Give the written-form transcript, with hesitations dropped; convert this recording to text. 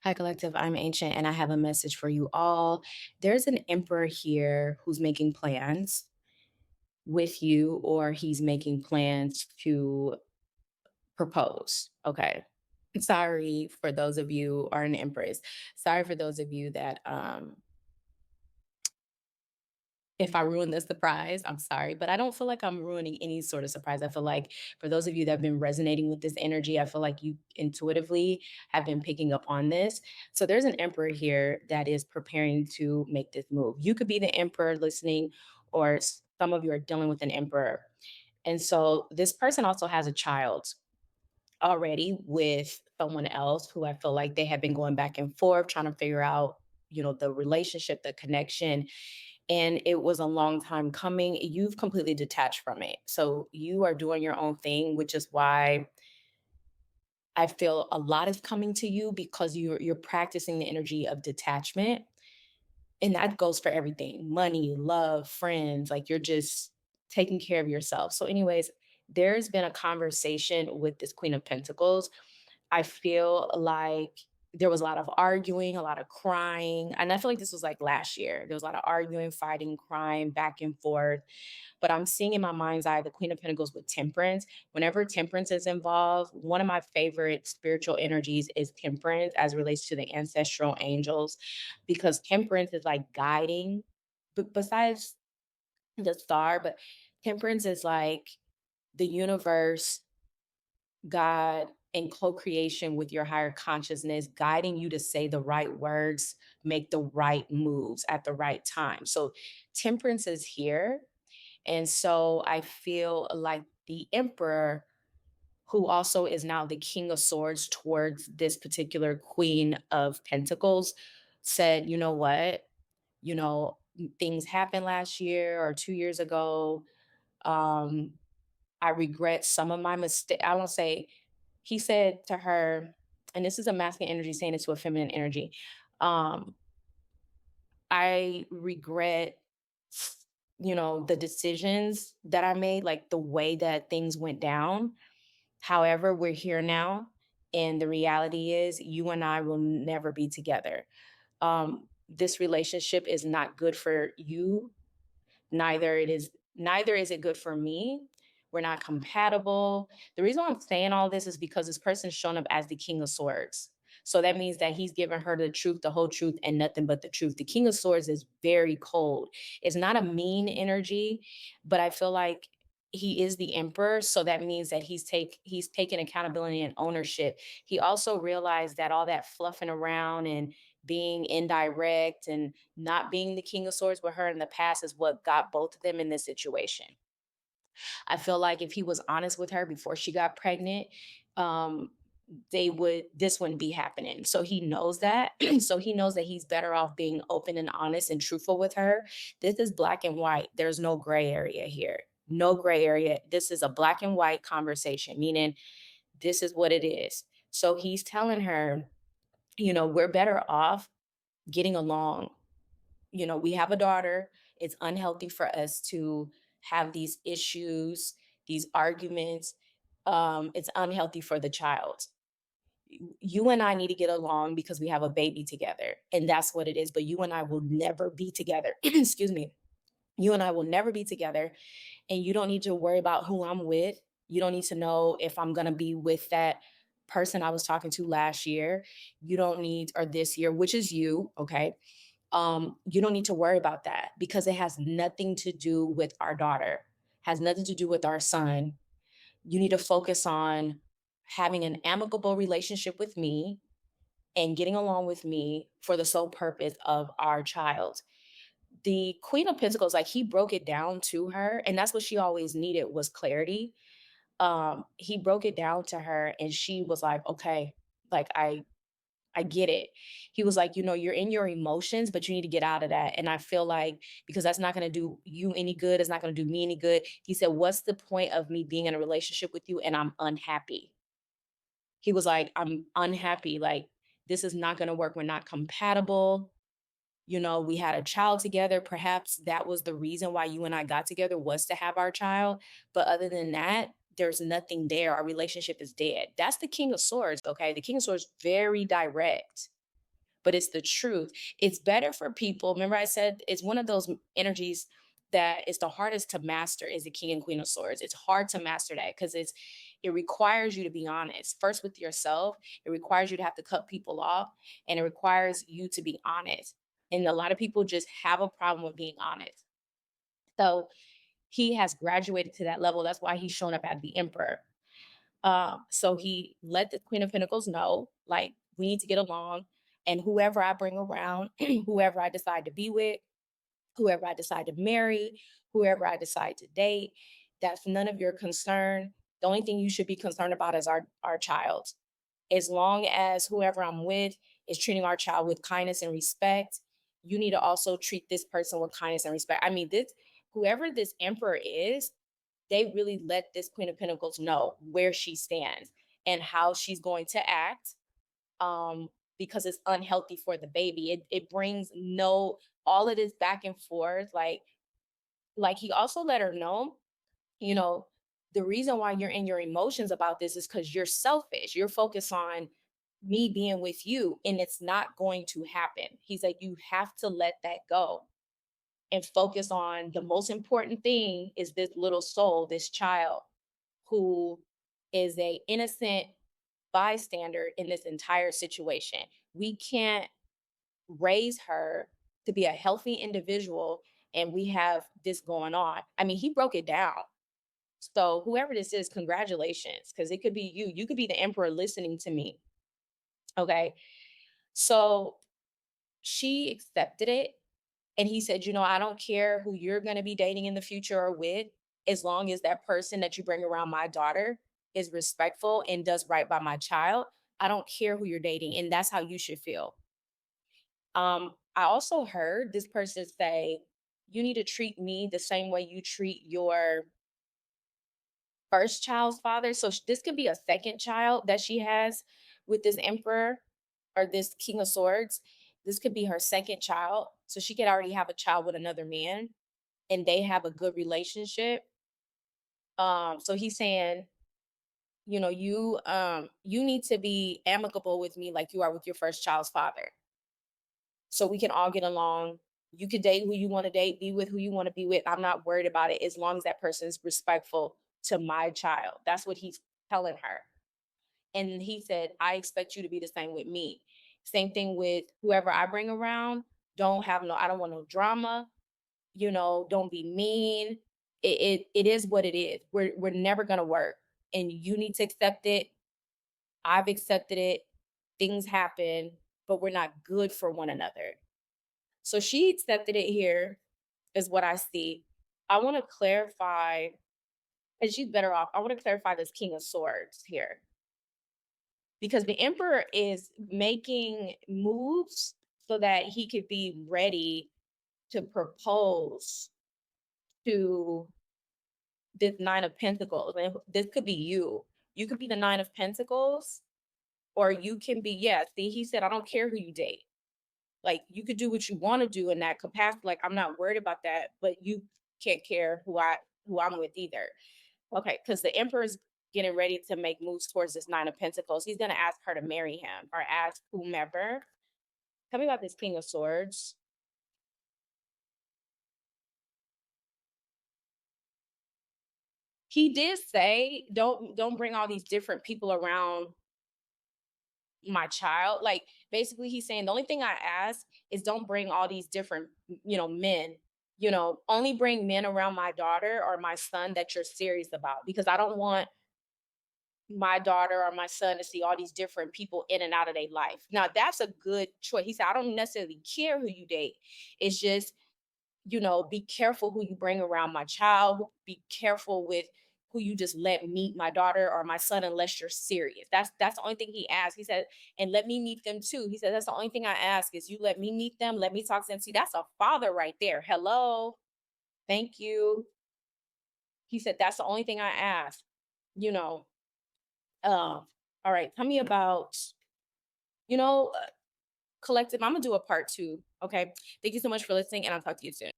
Hi, Collective. I'm Ancient, and I have a message for you all. There's an emperor here who's making plans with you, or he's making plans to propose. Okay. Sorry for those of you, or an empress. Sorry for those of you that if I ruin the surprise, I'm sorry, but I don't feel like I'm ruining any sort of surprise. I feel like for those of you that have been resonating with this energy, I feel like you intuitively have been picking up on this. So there's an emperor here that is preparing to make this move. You could be the emperor listening, or some of you are dealing with an emperor. And so this person also has a child already with someone else who I feel like they have been going back and forth trying to figure out, the relationship, the connection, and it was a long time coming. You've completely detached from it. So you are doing your own thing, which is why I feel a lot is coming to you because you're practicing the energy of detachment. And that goes for everything: money, love, friends, like you're just taking care of yourself. So, anyways, there's been a conversation with this Queen of Pentacles. I feel like there was a lot of arguing, a lot of crying. And I feel like this was like last year. There was a lot of arguing, fighting, crying, back and forth. But I'm seeing in my mind's eye the Queen of Pentacles with Temperance. Whenever Temperance is involved, one of my favorite spiritual energies is Temperance as it relates to the ancestral angels, because Temperance is like guiding, but besides the star, but Temperance is like the universe, God, in co-creation with your higher consciousness, guiding you to say the right words, make the right moves at the right time. So temperance is here. And so I feel like the emperor, who also is now the king of swords towards this particular queen of pentacles, said, you know what? You know, things happened last year or 2 years ago. Um, I regret some of my mistakes. I won't say, he said to her, and this is a masculine energy saying it to a feminine energy. Um, I regret, the decisions that I made, like the way that things went down. However, we're here now. And the reality is, you and I will never be together. This relationship is not good for you. Neither is it good for me. We're not compatible. The reason why I'm saying all this is because this person's shown up as the king of swords. So that means that he's given her the truth, the whole truth, and nothing but the truth. The king of swords is very cold. It's not a mean energy, but I feel like he is the emperor. So that means that he's taken accountability and ownership. He also realized that all that fluffing around and being indirect and not being the king of swords with her in the past is what got both of them in this situation. I feel like if he was honest with her before she got pregnant, um, this wouldn't be happening. So he knows that. So he knows that he's better off being open and honest and truthful with her. This is black and white. There's no gray area here. No gray area. This is a black and white conversation, meaning this is what it is. So he's telling her, we're better off getting along. We have a daughter. It's unhealthy for us to have these issues, these arguments. It's unhealthy for the child. You and I need to get along because we have a baby together, and that's what it is. But you and I will never be together. Excuse me. You and I will never be together, and you don't need to worry about who I'm with. You don't need to know if I'm going to be with that person I was talking to last year. You don't need, or this year, which is you, okay? You don't need to worry about that because it has nothing to do with our daughter, has nothing to do with our son. You need to focus on having an amicable relationship with me and getting along with me for the sole purpose of our child. The Queen of Pentacles, like he broke it down to her, and that's what she always needed was clarity. He broke it down to her and she was like, okay, like I get it. He was like, you're in your emotions, but you need to get out of that. And I feel like because that's not going to do you any good, it's not going to do me any good. He said, what's the point of me being in a relationship with you and I'm unhappy? He was like, I'm unhappy. Like, this is not going to work. We're not compatible. We had a child together. Perhaps that was the reason why you and I got together was to have our child. But other than that, there's nothing there. Our relationship is dead. That's the King of Swords. Okay. The King of Swords, very direct. but it's the truth. It's better for people. Remember, I said it's one of those energies that is the hardest to master is the King and Queen of Swords. It's hard to master that because it requires you to be honest first with yourself. It requires you to have to cut people off, and it requires you to be honest. And a lot of people just have a problem with being honest. So he has graduated to that level. That's why he's shown up as the emperor. So he let the Queen of Pentacles know, like, we need to get along. And whoever I bring around, whoever I decide to be with, whoever I decide to marry, whoever I decide to date, that's none of your concern. The only thing you should be concerned about is our child. As long as whoever I'm with is treating our child with kindness and respect, you need to also treat this person with kindness and respect. I mean, this whoever this emperor is, they really let this Queen of Pentacles know where she stands and how she's going to act. Because it's unhealthy for the baby. It brings no all of this back and forth. Like he also let her know, you know, the reason why you're in your emotions about this is because you're selfish. You're focused on me being with you, and it's not going to happen. He's like, you have to let that go and focus on the most important thing is this little soul, this child who is a innocent bystander in this entire situation. We can't raise her to be a healthy individual and we have this going on. I mean, he broke it down. So whoever this is, congratulations, because it could be you. You could be the emperor listening to me. Okay. So she accepted it. And he said, I don't care who you're going to be dating in the future or with, as long as that person that you bring around my daughter is respectful and does right by my child. I don't care who you're dating. And that's how you should feel. I also heard this person say, you need to treat me the same way you treat your first child's father. So this could be a second child that she has with this emperor or this king of swords. This could be her second child. So she could already have a child with another man and they have a good relationship. So he's saying, you need to be amicable with me like you are with your first child's father. So we can all get along. You could date who you want to date, be with who you want to be with. I'm not worried about it as long as that person is respectful to my child. That's what he's telling her. And he said, I expect you to be the same with me. Same thing with whoever I bring around. I don't want no drama. Don't be mean. It is what it is. We're never gonna work. And you need to accept it. I've accepted it. Things happen, but we're not good for one another. So she accepted it here, is what I see. I want to clarify, and she's better off. I want to clarify this King of Swords here because the Emperor is making moves so that he could be ready to propose to this Nine of Pentacles. And this could be you. You could be the Nine of Pentacles, or you can be, yeah, see, he said, I don't care who you date. Like you could do what you want to do in that capacity. Like I'm not worried about that, but you can't care who I'm with either. Okay, because the emperor's getting ready to make moves towards this Nine of Pentacles. He's gonna ask her to marry him or ask whomever. Tell me about this King of Swords. He did say, don't bring all these different people around my child. Like basically he's saying the only thing I ask is don't bring all these different, men. Only bring men around my daughter or my son that you're serious about because I don't want my daughter or my son to see all these different people in and out of their life. Now that's a good choice. He said, I don't necessarily care who you date. It's just, be careful who you bring around my child. Be careful with who you just let meet my daughter or my son unless you're serious. That's the only thing he asked. He said, and let me meet them too. He said, that's the only thing I ask is you let me meet them, let me talk to them. See, that's a father right there. Hello. Thank you. He said, that's the only thing I ask. You know, all right. Tell me about, you know, collective. I'm gonna do a part two. Okay. Thank you so much for listening, and I'll talk to you soon.